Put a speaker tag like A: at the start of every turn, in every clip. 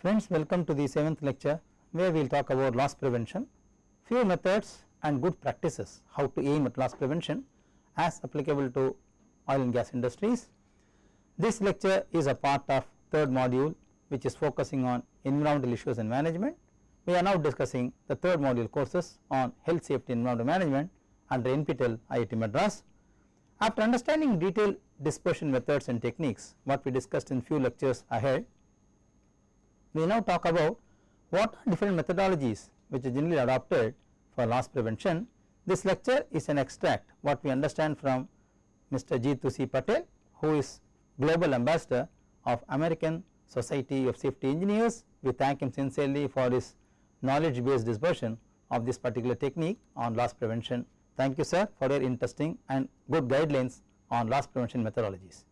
A: Friends, welcome to the 7th lecture where we will talk about loss prevention, few methods and good practices how to aim at loss prevention as applicable to oil and gas industries. This lecture is a part of third module which is focusing on environmental issues and management. We are now discussing the third module courses on health, safety and environmental management under NPTEL IIT Madras. After understanding detailed dispersion methods and techniques what we discussed in few lectures ahead, we now talk about what are different methodologies which are generally adopted for loss prevention. This lecture is an extract what we understand from Mr. Jeetu C. Patel, who is Global Ambassador of American Society of Safety Engineers. We thank him sincerely for his knowledge based dispersion of this particular technique on loss prevention. Thank you, sir, for your interesting and good guidelines on loss prevention methodologies.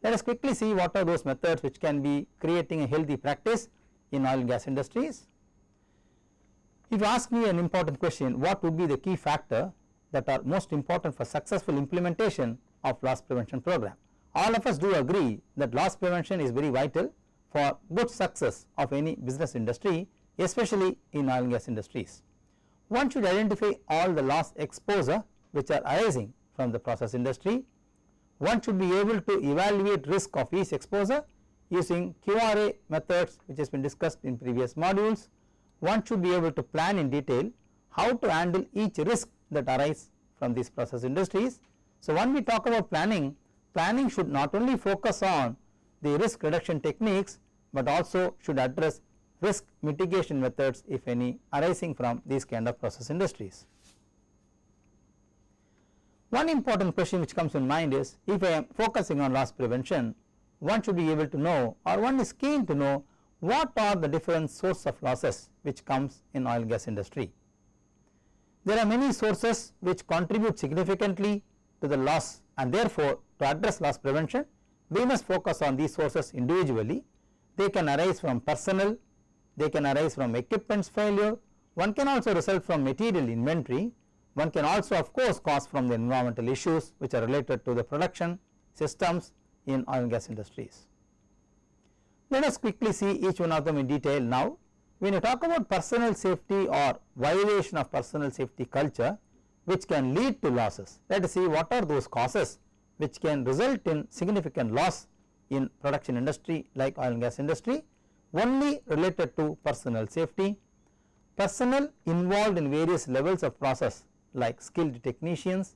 A: Let us quickly see what are those methods which can be creating a healthy practice in oil and gas industries. If you ask me an important question, what would be the key factor that are most important for successful implementation of loss prevention program? All of us do agree that loss prevention is very vital for good success of any business industry, especially in oil and gas industries. One should identify all the loss exposure which are arising from the process industry. One should be able to evaluate risk of each exposure using QRA methods which has been discussed in previous modules. One should be able to plan in detail how to handle each risk that arise from these process industries. So, when we talk about planning, planning should not only focus on the risk reduction techniques, but also should address risk mitigation methods if any arising from these kind of process industries. One important question which comes in mind is, if I am focusing on loss prevention, one should be able to know, or one is keen to know, what are the different sources of losses which comes in oil and gas industry. There are many sources which contribute significantly to the loss, and therefore to address loss prevention we must focus on these sources individually. They can arise from personnel, they can arise from equipment's failure, one can also result from material inventory, one can also of course cause from the environmental issues which are related to the production systems in oil and gas industries. Let us quickly see each one of them in detail now. When you talk about personal safety or violation of personal safety culture which can lead to losses, let us see what are those causes which can result in significant loss in production industry like oil and gas industry. Only related to personal safety, personnel involved in various levels of process like skilled technicians,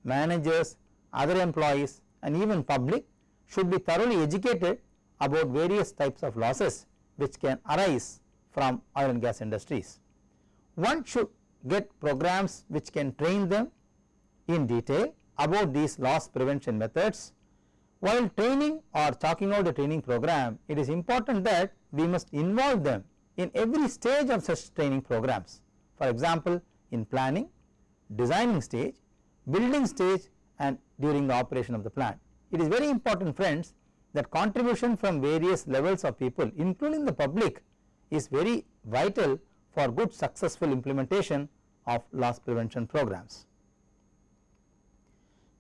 A: managers, other employees and even public should be thoroughly educated about various types of losses which can arise from oil and gas industries. One should get programs which can train them in detail about these loss prevention methods. While training or talking about the training program, it is important that we must involve them in every stage of such training programs. For example, in planning, designing stage, building stage and during the operation of the plant. It is very important, friends, that contribution from various levels of people including the public is very vital for good successful implementation of loss prevention programs.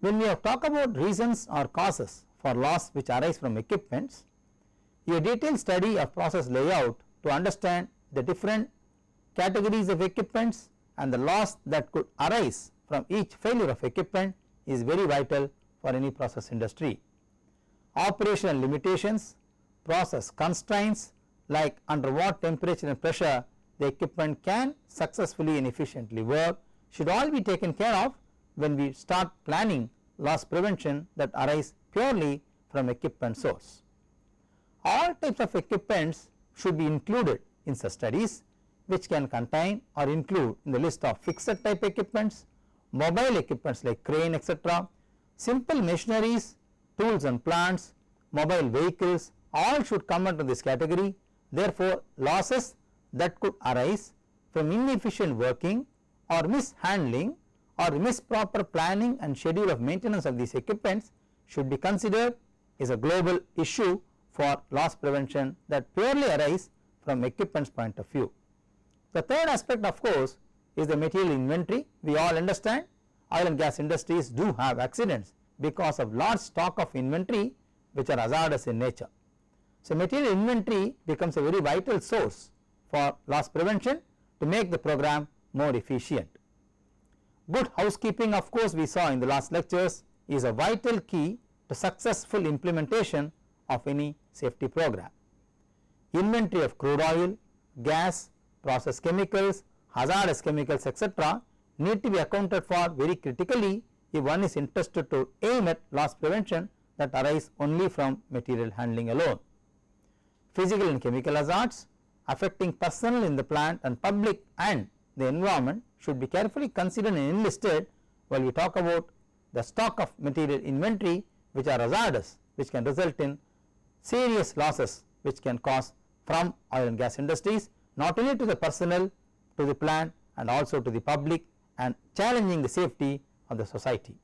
A: When we have talked about reasons or causes for loss which arise from equipments, a detailed study of process layout to understand the different categories of equipments and the loss that could arise from each failure of equipment is very vital for any process industry. Operational limitations, process constraints like under what temperature and pressure the equipment can successfully and efficiently work should all be taken care of when we start planning loss prevention that arise purely from equipment source. All types of equipments should be included in such studies which can contain or include in the list of fixed type equipments, mobile equipments like crane etc., simple machineries, tools and plants, mobile vehicles, all should come under this category. Therefore, losses that could arise from inefficient working or mishandling or misproper planning and schedule of maintenance of these equipments should be considered as a global issue for loss prevention that purely arise from equipment's point of view. The third aspect of course is the material inventory. We all understand oil and gas industries do have accidents because of large stock of inventory which are hazardous in nature. So, material inventory becomes a very vital source for loss prevention to make the program more efficient. Good housekeeping, of course, we saw in the last lectures, is a vital key to successful implementation of any safety program. Inventory of crude oil, gas, process chemicals, hazardous chemicals, etc. need to be accounted for very critically if one is interested to aim at loss prevention that arise only from material handling alone. Physical and chemical hazards affecting personnel in the plant and public and the environment should be carefully considered and enlisted while we talk about the stock of material inventory which are hazardous, which can result in serious losses which can cause from oil and gas industries, not only to the personnel, to the plant and also to the public, and challenging the safety of the society.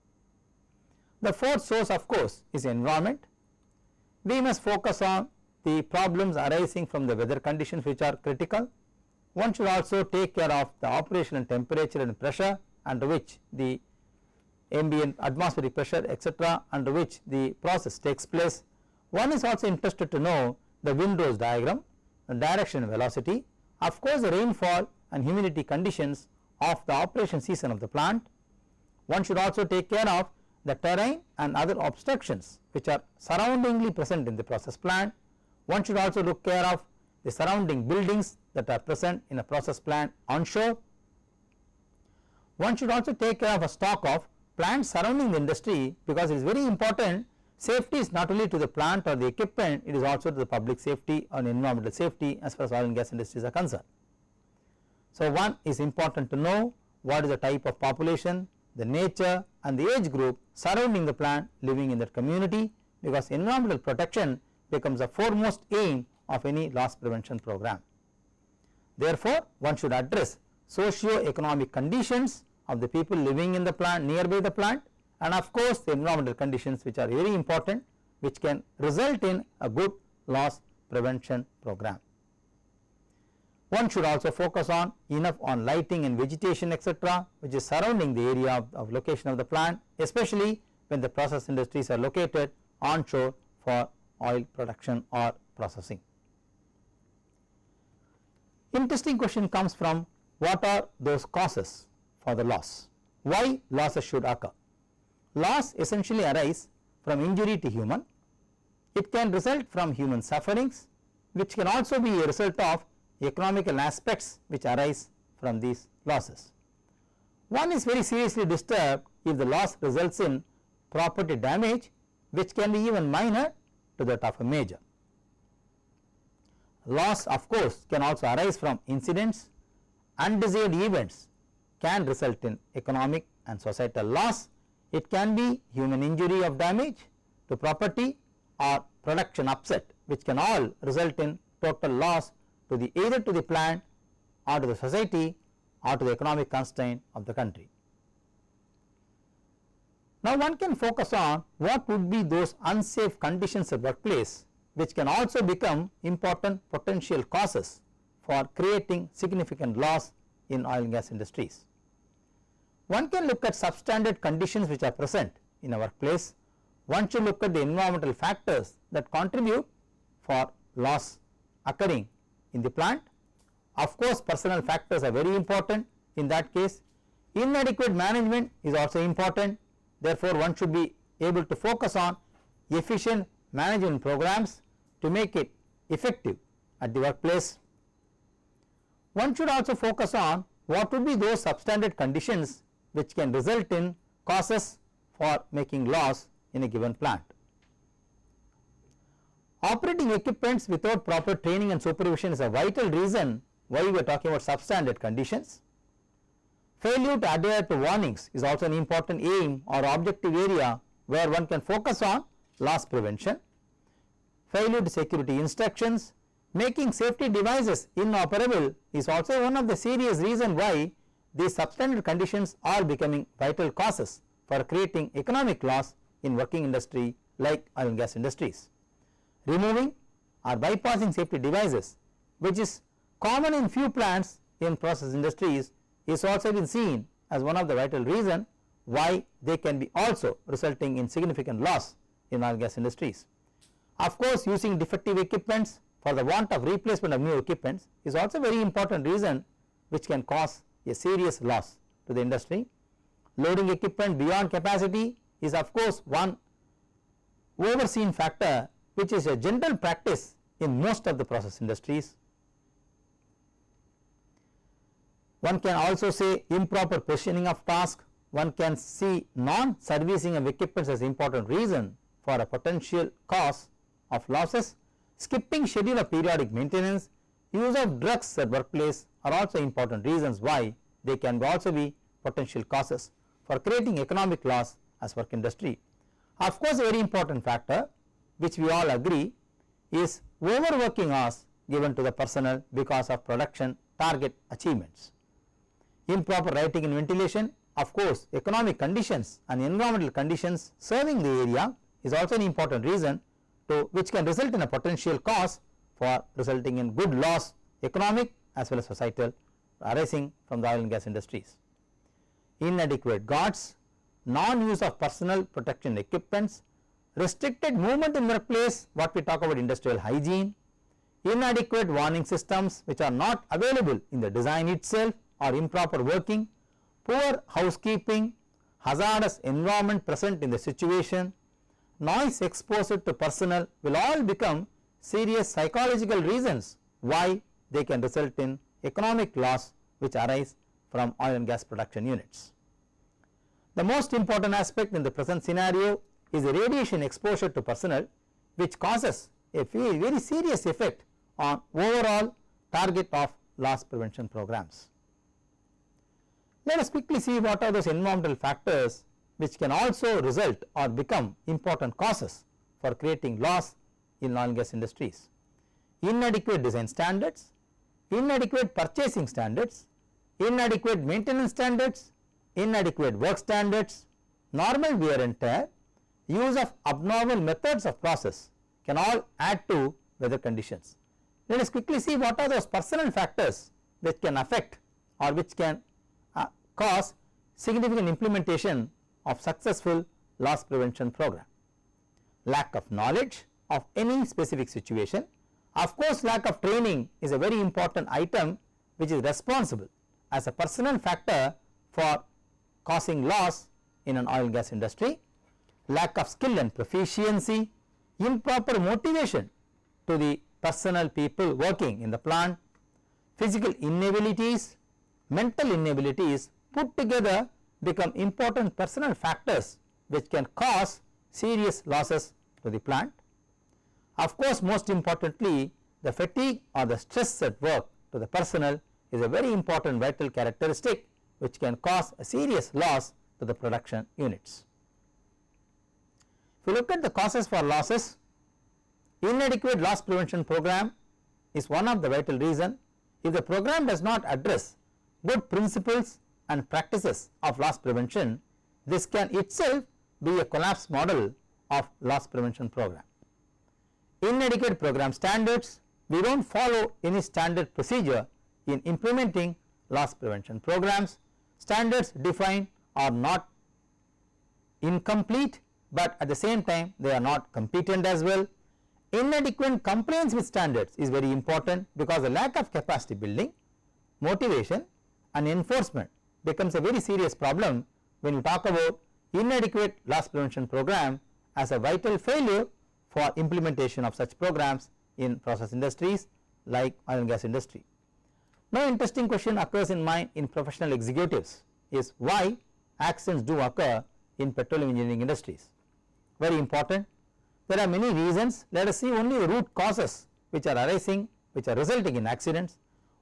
A: The fourth source, of course, is environment. We must focus on the problems arising from the weather conditions which are critical. One should also take care of the operational temperature and pressure under which the ambient atmospheric pressure, etc., under which the process takes place. One is also interested to know the windrows diagram, the direction and velocity, of course the rainfall and humidity conditions of the operation season of the plant. One should also take care of the terrain and other obstructions which are surroundingly present in the process plant. One should also look care of the surrounding buildings that are present in a process plant onshore. One should also take care of a stock of plants surrounding the industry, because it is very important. Safety is not only to the plant or the equipment, it is also to the public safety or environmental safety as far as oil and gas industries are concerned. So, one is important to know what is the type of population, the nature and the age group surrounding the plant living in that community, because environmental protection becomes the foremost aim of any loss prevention program. Therefore, one should address socio-economic conditions of the people living in the plant, nearby the plant, and of course the environmental conditions which are very important, which can result in a good loss prevention program. One should also focus on enough on lighting and vegetation, etc., which is surrounding the area of location of the plant, especially when the process industries are located onshore for oil production or processing. Interesting question comes from, what are those causes for the loss? Why losses should occur? Loss essentially arise from injury to human. It can result from human sufferings, which can also be a result of economical aspects which arise from these losses. One is very seriously disturbed if the loss results in property damage, which can be even minor to that of a major. Loss, of course, can also arise from incidents. Undesired events can result in economic and societal loss. It can be human injury of damage to property or production upset, which can all result in total loss to the either to the plant or to the society or to the economic constraint of the country. Now, one can focus on what would be those unsafe conditions at workplace, which can also become important potential causes for creating significant loss in oil and gas industries. One can look at substandard conditions which are present in a workplace. One should look at the environmental factors that contribute for loss occurring in the plant. Of course, personal factors are very important in that case. Inadequate management is also important. Therefore, one should be able to focus on efficient management programs to make it effective at the workplace. One should also focus on what would be those substandard conditions which can result in causes for making loss in a given plant. Operating equipments without proper training and supervision is a vital reason why we are talking about substandard conditions. Failure to adhere to warnings is also an important aim or objective area where one can focus on loss prevention. Failure to security instructions, making safety devices inoperable is also one of the serious reasons why these substandard conditions are becoming vital causes for creating economic loss in working industry like oil and gas industries. Removing or bypassing safety devices, which is common in few plants in process industries, is also been seen as one of the vital reasons why they can be also resulting in significant loss in oil and gas industries. Of course, using defective equipments for the want of replacement of new equipments is also a very important reason which can cause a serious loss to the industry. Loading equipment beyond capacity is of course one overseen factor which is a general practice in most of the process industries. One can also say improper positioning of task. One can see non-servicing of equipments as important reason for a potential cause of losses. Skipping schedule of periodic maintenance, use of drugs at workplace are also important reasons why they can also be potential causes for creating economic loss as work industry. Of course, a very important factor which we all agree is overworking hours given to the personnel because of production target achievements. Improper lighting and ventilation, of course economic conditions and environmental conditions serving the area is also an important reason to which can result in a potential cause for resulting in good loss, economic as well as societal, arising from the oil and gas industries. Inadequate guards, non-use of personal protection equipments, restricted movement in workplace, what we talk about industrial hygiene, inadequate warning systems which are not available in the design itself or improper working, poor housekeeping, hazardous environment present in the situation, noise exposure to personnel will all become serious psychological reasons why they can result in economic loss which arise from oil and gas production units. The most important aspect in the present scenario is the radiation exposure to personnel which causes a very serious effect on overall target of loss prevention programs. Let us quickly see what are those environmental factors which can also result or become important causes for creating loss in oil and gas industries. Inadequate design standards, inadequate purchasing standards, inadequate maintenance standards, inadequate work standards, normal wear and tear, use of abnormal methods of process can all add to weather conditions. Let us quickly see what are those personal factors which can affect or which can cause significant implementation of successful loss prevention program. Lack of knowledge of any specific situation. Of course, lack of training is a very important item which is responsible as a personal factor for causing loss in an oil and gas industry. Lack of skill and proficiency, improper motivation to the personnel people working in the plant, physical inabilities, mental inabilities put together become important personal factors which can cause serious losses to the plant. Of course, most importantly, the fatigue or the stress at work to the personnel is a very important vital characteristic which can cause a serious loss to the production units. If you look at the causes for losses, inadequate loss prevention program is one of the vital reason. If the program does not address good principles and practices of loss prevention, this can itself be a collapse model of loss prevention program. Inadequate program standards, we do not follow any standard procedure in implementing loss prevention programs. Standards defined are not incomplete, but at the same time they are not competent as well. Inadequate compliance with standards is very important because the lack of capacity building, motivation and enforcement becomes a very serious problem when you talk about inadequate loss prevention program as a vital failure for implementation of such programs in process industries like oil and gas industry. Now, interesting question occurs in mind in professional executives is why accidents do occur in petroleum engineering industries. Very important. There are many reasons. Let us see only the root causes which are arising, which are resulting in accidents.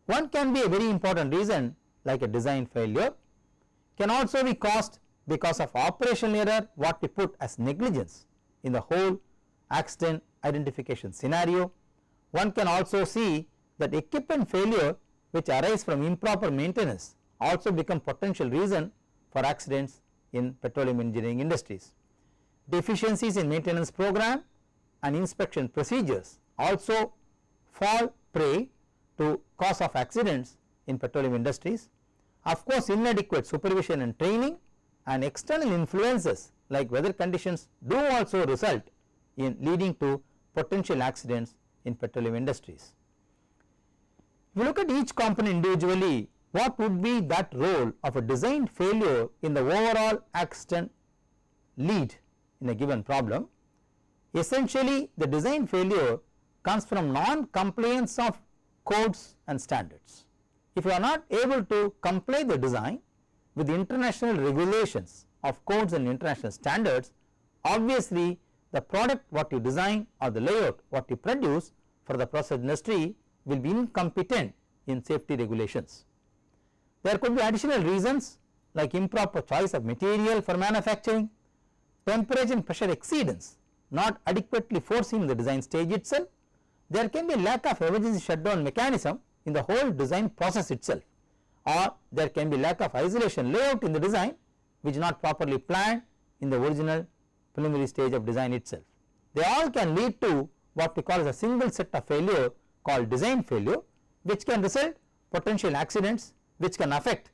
A: One can be a very important reason like a design failure, can also be caused because of operational error, what we put as negligence in the whole accident identification scenario. One can also see that equipment failure which arise from improper maintenance also become potential reason for accidents in petroleum engineering industries. Deficiencies in maintenance program and inspection procedures also fall prey to cause of accidents in petroleum industries. Of course, inadequate supervision and training and external influences like weather conditions do also result in leading to potential accidents in petroleum industries. If you look at each component individually, what would be that role of a design failure in the overall accident lead in a given problem? Essentially, the design failure comes from non-compliance of codes and standards. If you are not able to comply the design with the international regulations of codes and international standards, obviously the product what you design or the layout what you produce for the process industry will be incompetent in safety regulations. There could be additional reasons like improper choice of material for manufacturing, temperature and pressure exceedance not adequately foreseen in the design stage itself. There can be lack of emergency shutdown mechanism in the whole design process itself, or there can be lack of isolation layout in the design which is not properly planned in the original preliminary stage of design itself. They all can lead to what we call as a single set of failure called design failure, which can result potential accidents which can affect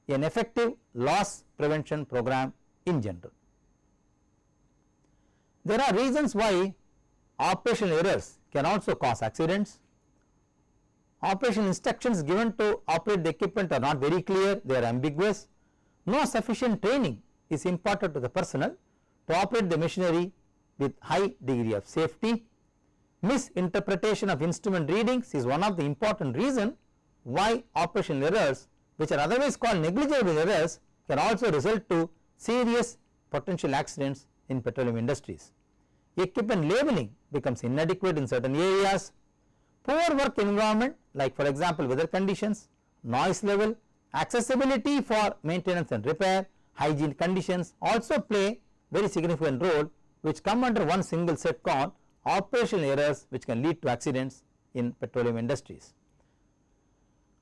A: an effective loss prevention program in general. There are reasons why operational errors can also cause accidents. Operational instructions given to operate the equipment are not very clear, they are ambiguous. No sufficient training is imparted to the personnel to operate the machinery with high degree of safety. Misinterpretation of instrument readings is one of the important reasons why operational errors, which are otherwise called negligible errors, can also result to serious potential accidents in petroleum industries. Equipment labeling becomes inadequate in certain areas. Poor work environment, like for example weather conditions, noise level, accessibility for maintenance and repair, hygiene conditions also play very significant role, which come under one single set called operational errors, which can lead to accidents in petroleum industries.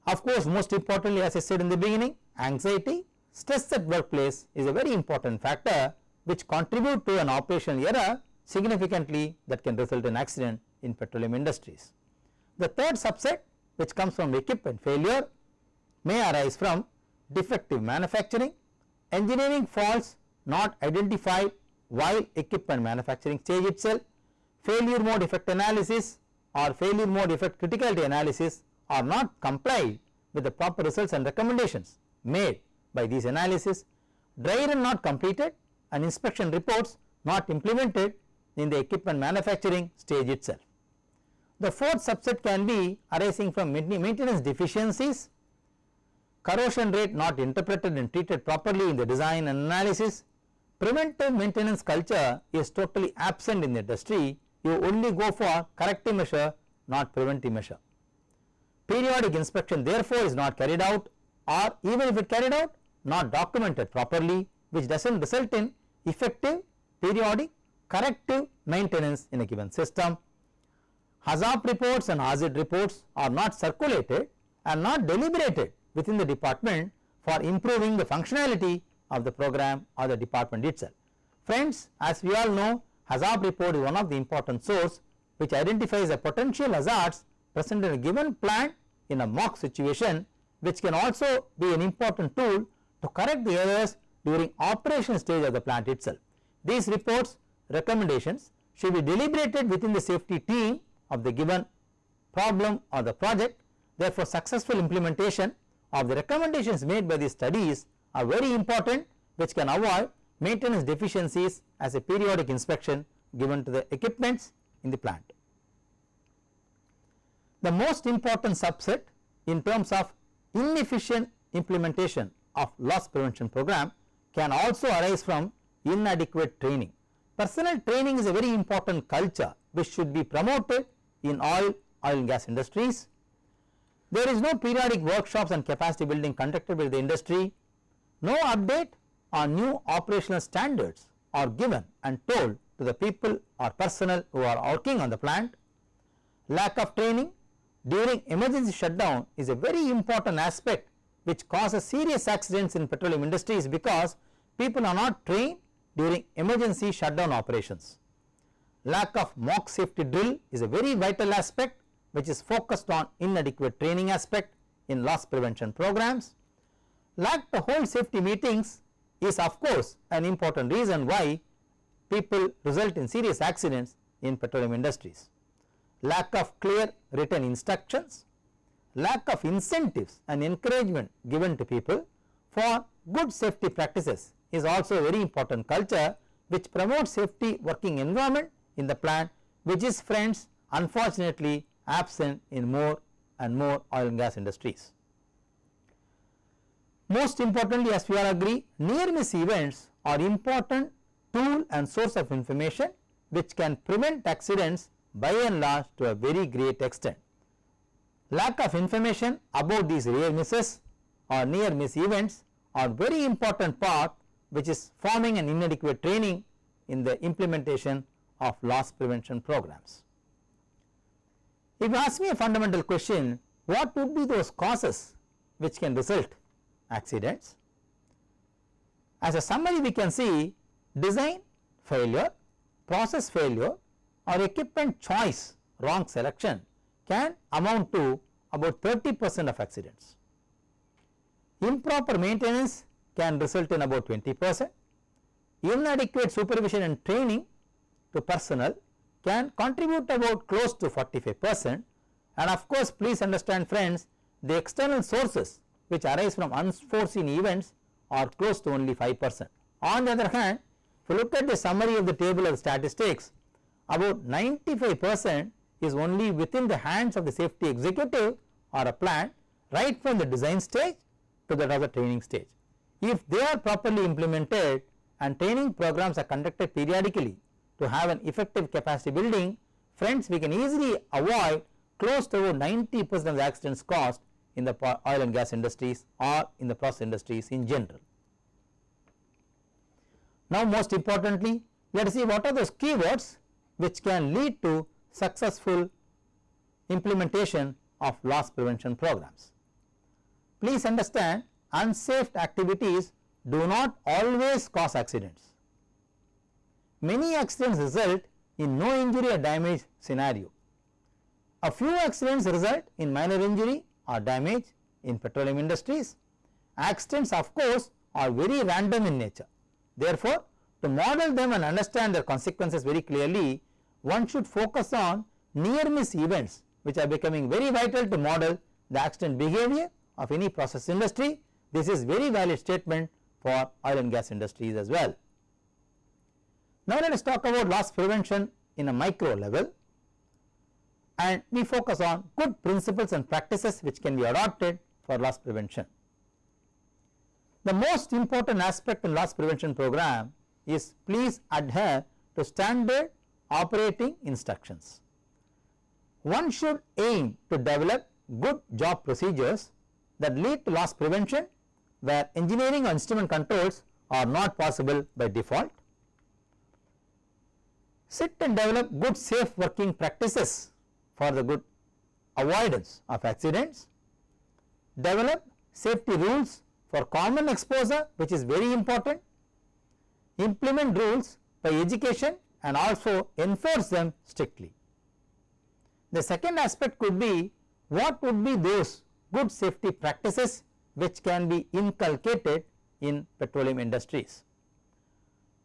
A: Of course, most importantly, as I said in the beginning, anxiety, stress at workplace is a very important factor which contribute to an operational error significantly that can result in accident in petroleum industries. The third subset, which comes from equipment failure, may arise from defective manufacturing, engineering faults not identified while equipment manufacturing stage itself, failure mode effect analysis or failure mode effect criticality analysis are not complied with the proper results and recommendations made by these analysis, dry run not completed and inspection reports not implemented in the equipment manufacturing stage itself. The fourth subset can be arising from maintenance deficiencies, corrosion rate not interpreted and treated properly in the design and analysis. Preventive maintenance culture is totally absent in the industry. You only go for corrective measure, not preventive measure. Periodic inspection therefore is not carried out, or even if it carried out, not documented properly, which does not result in effective periodic corrective maintenance in a given system. Hazard reports and hazard reports are not circulated and not deliberated within the department for improving the functionality of the program or the department itself. Friends, as we all know, hazard report is one of the important source which identifies the potential hazards present in a given plant in a mock situation, which can also be an important tool to correct the errors during operation stage of the plant itself. These reports, recommendations should be deliberated within the safety team of the given problem or the project. Therefore, successful implementation of the recommendations made by these studies are very important, which can avoid maintenance deficiencies as a periodic inspection given to the equipments in the plant. The most important subset in terms of inefficient implementation of loss prevention program can also arise from inadequate training. Personnel training is a very important culture which should be promoted in oil and gas industries. There is no periodic workshops and capacity building conducted by the industry. No update on new operational standards are given and told to the people or personnel who are working on the plant. Lack of training during emergency shutdown is a very important aspect which causes serious accidents in petroleum industries, because people are not trained during emergency shutdown operations. Lack of mock safety drill is a very vital aspect which is focused on inadequate training aspect in loss prevention programs. Lack of whole safety meetings is of course an important reason why people result in serious accidents in petroleum industries. lack of clear written instructions, lack of incentives and encouragement given to people for good safety practices is also a very important culture which promotes safety working environment in the plant, which is, friends, unfortunately absent in more and more oil and gas industries. Most importantly, as we all agree, near miss events are important tool and source of information which can prevent accidents by and large to a very great extent. Lack of information about these near misses or near miss events are very important part which is forming an inadequate training in the implementation of loss prevention programs. If you ask me a fundamental question, what would be those causes which can result accidents? As a summary, we can see design failure, process failure or equipment choice wrong selection can amount to about 30% of accidents. Improper maintenance can result in about 20%. Inadequate supervision and training to personnel can contribute about close to 45%, and of course, please understand, friends, the external sources which arise from unforeseen events are close to only 5%. On the other hand, if you look at the summary of the table of statistics, about 95% is only within the hands of the safety executive or a plant, right from the design stage to the other training stage. If they are properly implemented and training programs are conducted periodically to have an effective capacity building, friends, we can easily avoid close to about 90% of the accidents caused in the oil and gas industries or in the process industries in general. Now, most importantly, let us see what are those keywords which can lead to successful implementation of loss prevention programs. Please understand, unsafe activities do not always cause accidents. Many accidents result in no injury or damage scenario. A few accidents result in minor injury or damage in petroleum industries. Accidents, of course, are very random in nature. Therefore, to model them and understand their consequences very clearly, one should focus on near miss events which are becoming very vital to model the accident behavior of any process industry. This is very valid statement for oil and gas industries as well. Now, let us talk about loss prevention in a micro level, and we focus on good principles and practices which can be adopted for loss prevention. The most important aspect in loss prevention program is please adhere to standard operating instructions. One should aim to develop good job procedures that lead to loss prevention where engineering or instrument controls are not possible by default. Sit and develop good safe working practices for the good avoidance of accidents. Develop safety rules for common exposure, which is very important. Implement rules by education and also enforce them strictly. The second aspect could be what would be those good safety practices which can be inculcated in petroleum industries.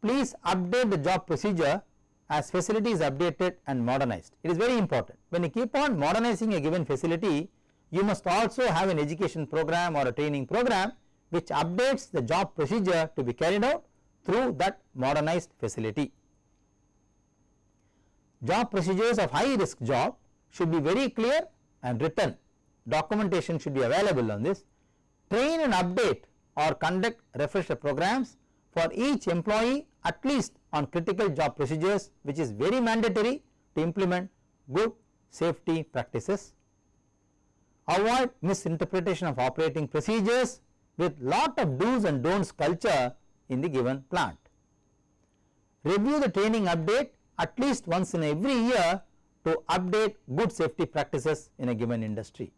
A: Please update the job procedure as facility is updated and modernized. It is very important. When you keep on modernizing a given facility, you must also have an education program or a training program which updates the job procedure to be carried out through that modernized facility. Job procedures of high risk job should be very clear and written. Documentation should be available on this. Train and update or conduct refresher programs for each employee at least on critical job procedures, which is very mandatory to implement good safety practices. Avoid misinterpretation of operating procedures with lot of do's and don'ts culture in the given plant. Review the training update at least once in every year to update good safety practices in a given industry.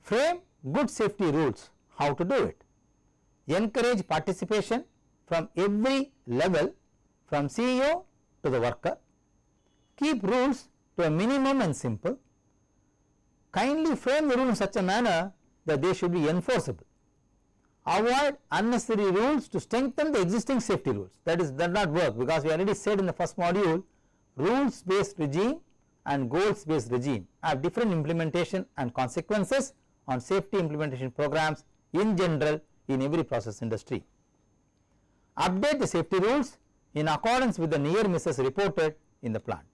A: Frame good safety rules, how to do it. Encourage participation from every level from CEO to the worker. Keep rules to a minimum and simple. Kindly frame the rule in such a manner that they should be enforceable. Avoid unnecessary rules to strengthen the existing safety rules. That does not work, because we already said in the first module, rules based regime and goals based regime have different implementation and consequences on safety implementation programs in general in every process industry. Update the safety rules in accordance with the near misses reported in the plant.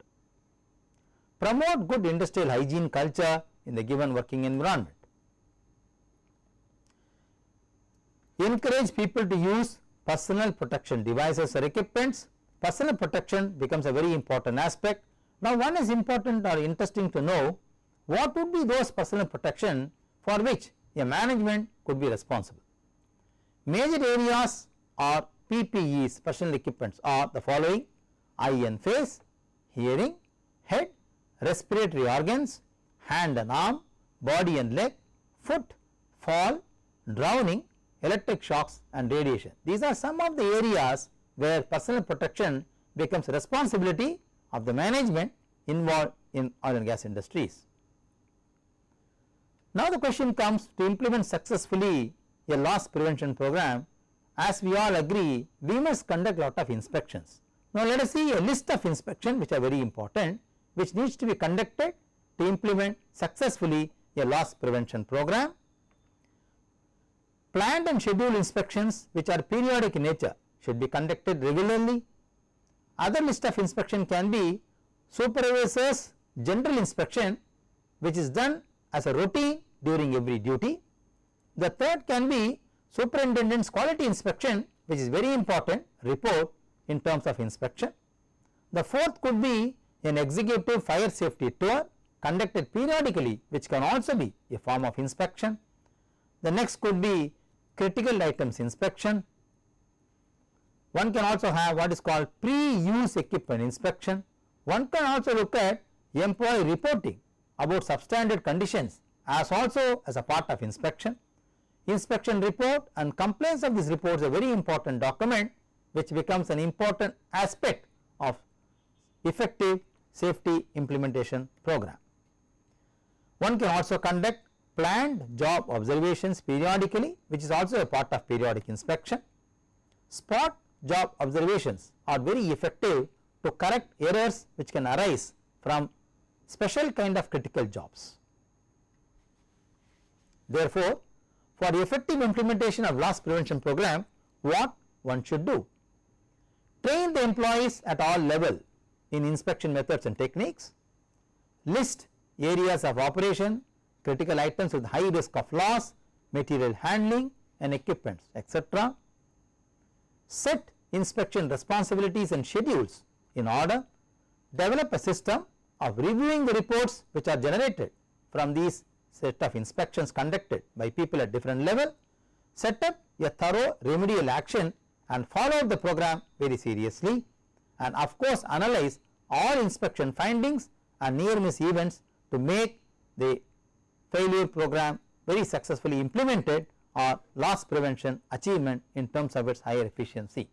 A: Promote good industrial hygiene culture in the given working environment. Encourage people to use personal protection devices or equipments. Personal protection becomes a very important aspect. Now, one is important or interesting to know what would be those personal protection for which a management could be responsible. Major areas or PPEs, personal equipments, are the following: eye and face, hearing, head, respiratory organs, hand and arm, body and leg, foot, fall, drowning, electric shocks and radiation. These are some of the areas where personal protection becomes responsibility of the management involved in oil and gas industries. Now, the question comes, to implement successfully a loss prevention program, as we all agree, we must conduct a lot of inspections. Now, let us see a list of inspections which are very important, which needs to be conducted to implement successfully a loss prevention program. Planned and scheduled inspections which are periodic in nature should be conducted regularly. Other list of inspection can be supervisor's general inspection, which is done as a routine during every duty. The third can be superintendent's quality inspection, which is very important report in terms of inspection. The fourth could be an executive fire safety tour conducted periodically, which can also be a form of inspection. The next could be critical items inspection. One can also have what is called pre-use equipment inspection. One can also look at employee reporting about substandard conditions as also as a part of inspection. Inspection report and complaints of these reports are a very important document, which becomes an important aspect of effective safety implementation program. One can also conduct planned job observations periodically, which is also a part of periodic inspection. Spot job observations are very effective to correct errors which can arise from special kind of critical jobs. Therefore, for effective implementation of loss prevention program, what one should do? Train the employees at all level in inspection methods and techniques. List areas of operation, critical items with high risk of loss, material handling and equipments, etc. Set inspection responsibilities and schedules in order. Develop a system of reviewing the reports which are generated from these set of inspections conducted by people at different level. Set up a thorough remedial action and follow the program very seriously, and of course analyze all inspection findings and near miss events to make the failure program very successfully implemented or loss prevention achievement in terms of its higher efficiency.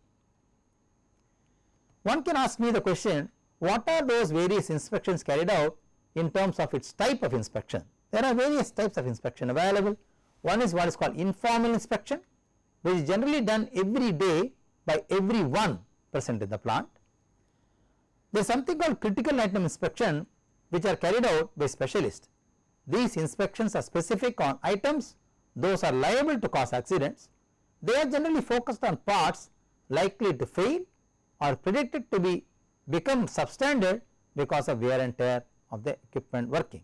A: One can ask me the question, what are those various inspections carried out in terms of its type of inspection? There are various types of inspection available. One is what is called informal inspection, which is generally done every day by everyone present in the plant. There is something called critical item inspection, which are carried out by specialists. These inspections are specific on items those are liable to cause accidents. They are generally focused on parts likely to fail or predicted to become substandard because of wear and tear of the equipment working.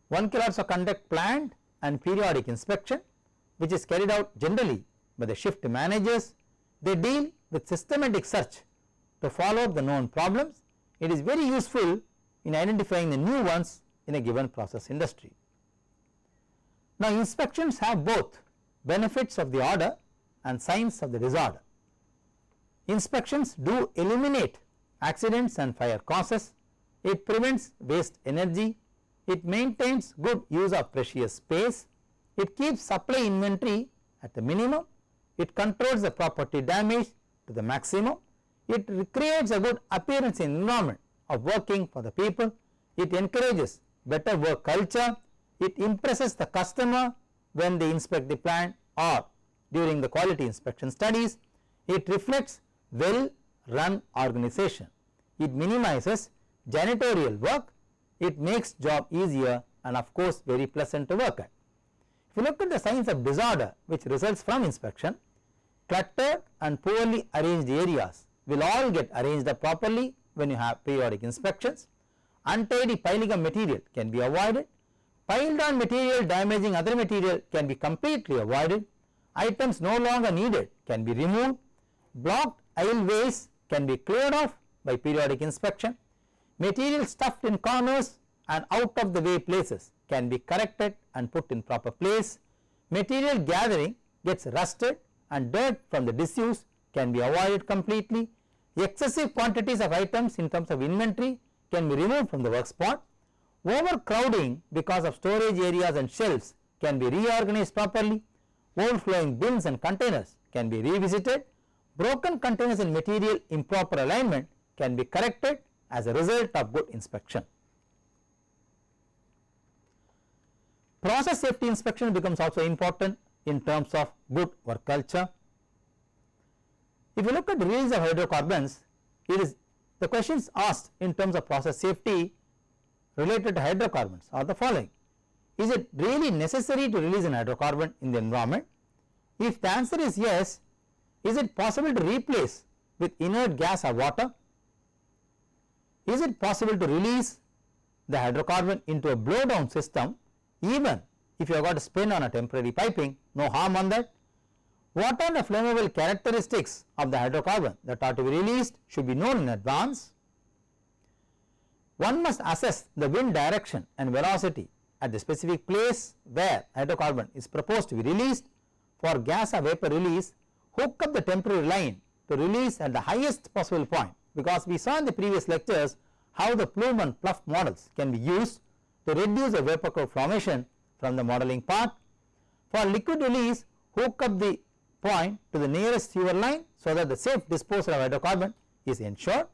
A: One can also conduct planned and periodic inspection, which is carried out generally by the shift managers. They deal with systematic search to follow up the known problems. It is very useful in identifying the new ones in a given process industry. Now, inspections have both benefits of the order and signs of the disorder. Inspections do eliminate accidents and fire causes. It prevents waste energy. It maintains good use of precious space. It keeps supply inventory at the minimum. It controls the property damage to the maximum. It creates a good appearance in environment of working for the people. It encourages better work culture. It impresses the customer when they inspect the plant or during the quality inspection studies. It reflects well run organization. it minimizes janitorial work, it makes job easier and of course very pleasant to work at. If you look at the signs of disorder which results from inspection, cluttered and poorly arranged areas will all get arranged up properly when you have periodic inspections. Untidy piling of material can be avoided. Piled on material damaging other material can be completely avoided. Items no longer needed can be removed. Blocked aisleways can be cleared off by periodic inspection. Material stuffed in corners and out of the way places can be corrected and put in proper place. Material gathering gets rusted and dirt from the disuse can be avoided completely. Excessive quantities of items in terms of inventory can be removed from the work spot. Overcrowding because of storage areas and shelves can be reorganized properly. Overflowing bins and containers can be revisited. Broken containers and material improper alignment can be corrected as a result of good inspection. Process safety inspection becomes also important in terms of good work culture. If you look at the release of hydrocarbons, it is the questions asked in terms of process safety related to hydrocarbons are the following. Is it really necessary to release an hydrocarbon in the environment? If the answer is yes, is it possible to replace with inert gas or water? Is it possible to release the hydrocarbon into a blow down system even if you have got to spin on a temporary piping, no harm on that? What are the flammable characteristics of the hydrocarbon that are to be released should be known in advance. One must assess the wind direction and velocity at the specific place where hydrocarbon is proposed to be released. For gas or vapor release, hook up the temporary line to release at the highest possible point, because we saw in the previous lectures how the plume and pluff models can be used to reduce the vapor cloud formation from the modeling part. For liquid release, hook up the point to the nearest sewer line so that the safe disposal of hydrocarbon is ensured.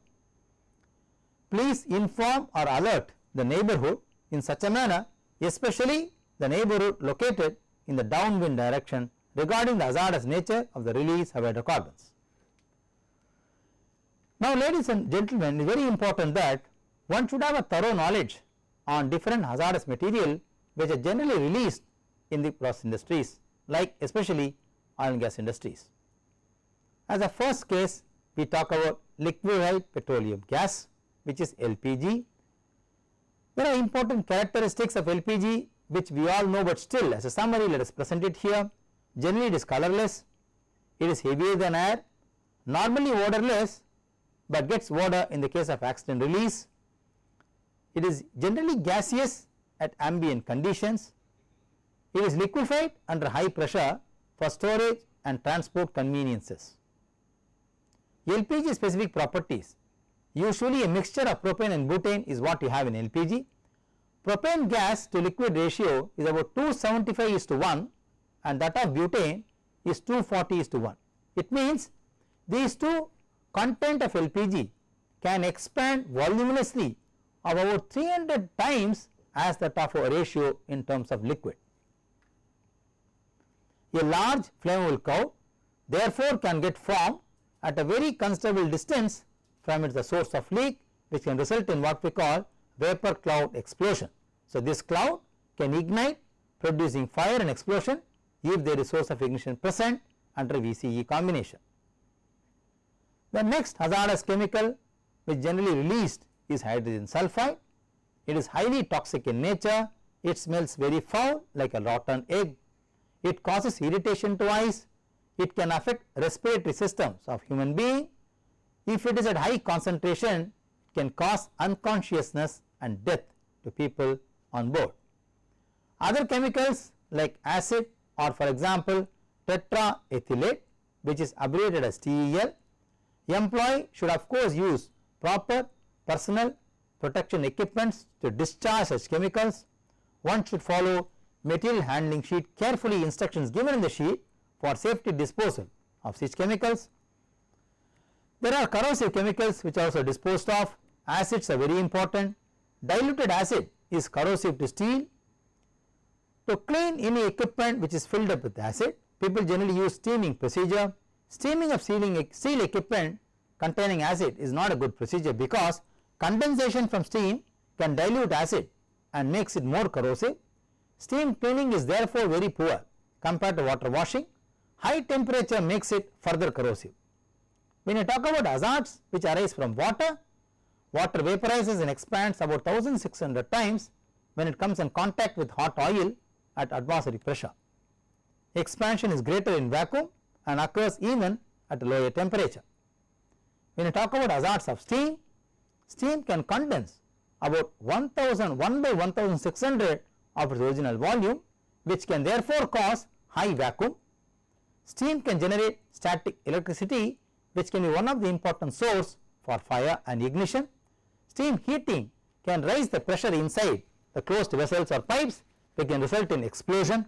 A: Please inform or alert the neighborhood in such a manner, especially the neighborhood located in the downwind direction, regarding the hazardous nature of the release of hydrocarbons. Now, ladies and gentlemen, it is very important that one should have a thorough knowledge on different hazardous material which are generally released in the process industries, like especially oil and gas industries. As a first case, we talk about liquefied petroleum gas, which is LPG. There are important characteristics of LPG which we all know, but still as a summary let us present it here. Generally it is colorless, it is heavier than air, normally odorless but gets odor in the case of accident release. It is generally gaseous at ambient conditions. It is liquefied under high pressure for storage and transport conveniences. LPG specific properties: usually a mixture of propane and butane is what you have in LPG. Propane gas to liquid ratio is about 275:1 and that of butane is 240:1. It means these two content of LPG can expand voluminously of about 300 times as that of a ratio in terms of liquid. A large flammable cloud therefore can get formed at a very considerable distance from its source of leak, which can result in what we call vapor cloud explosion. So, this cloud can ignite, producing fire and explosion if there is source of ignition present under VCE combination. The next hazardous chemical which generally released is hydrogen sulfide. It is highly toxic in nature, it smells very foul like a rotten egg, it causes irritation to eyes, it can affect respiratory systems of human being. If it is at high concentration, it can cause unconsciousness and death to people on board. Other chemicals like acid or for example tetraethylate, which is abbreviated as TEL. Employee should of course use proper personal protection equipments to discharge such chemicals. One should follow material handling sheet carefully, instructions given in the sheet for safety disposal of such chemicals. There are corrosive chemicals which are also disposed of. Acids are very important. Diluted acid is corrosive to steel. To clean any equipment which is filled up with acid, people generally use steaming procedure. Steaming of steel equipment containing acid is not a good procedure, because condensation from steam can dilute acid and makes it more corrosive. Steam cleaning is therefore very poor compared to water washing. High temperature makes it further corrosive. When you talk about hazards which arise from water, water vaporizes and expands about 1600 times when it comes in contact with hot oil at atmospheric pressure. Expansion is greater in vacuum and occurs even at a lower temperature. When you talk about hazards of steam, steam can condense about 1 by 1600 of its original volume, which can therefore cause high vacuum. Steam can generate static electricity, which can be one of the important source for fire and ignition. Steam heating can raise the pressure inside the closed vessels or pipes, which can result in explosion.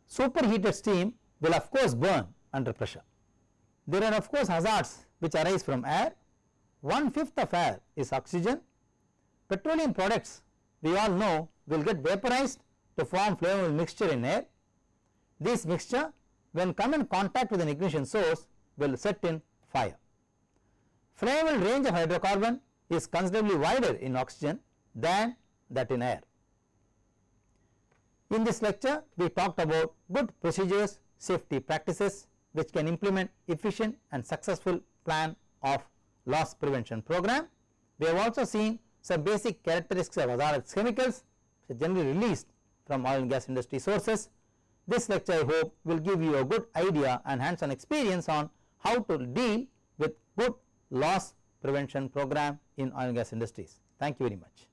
A: Superheated steam will of course burn under pressure. There are of course hazards which arise from air. 1/5 of air is oxygen. Petroleum products, we all know, will get vaporized to form flammable mixture in air. This mixture, when come in contact with an ignition source, will set in fire. Flammable range of hydrocarbon is considerably wider in oxygen than that in air. In this lecture, we talked about good procedures, safety practices which can implement efficient and successful plan of loss prevention program. We have also seen some basic characteristics of hazardous chemicals which are generally released from oil and gas industry sources. This lecture, I hope, will give you a good idea and hands-on experience on how to deal with good loss prevention program in oil and gas industries. Thank you very much.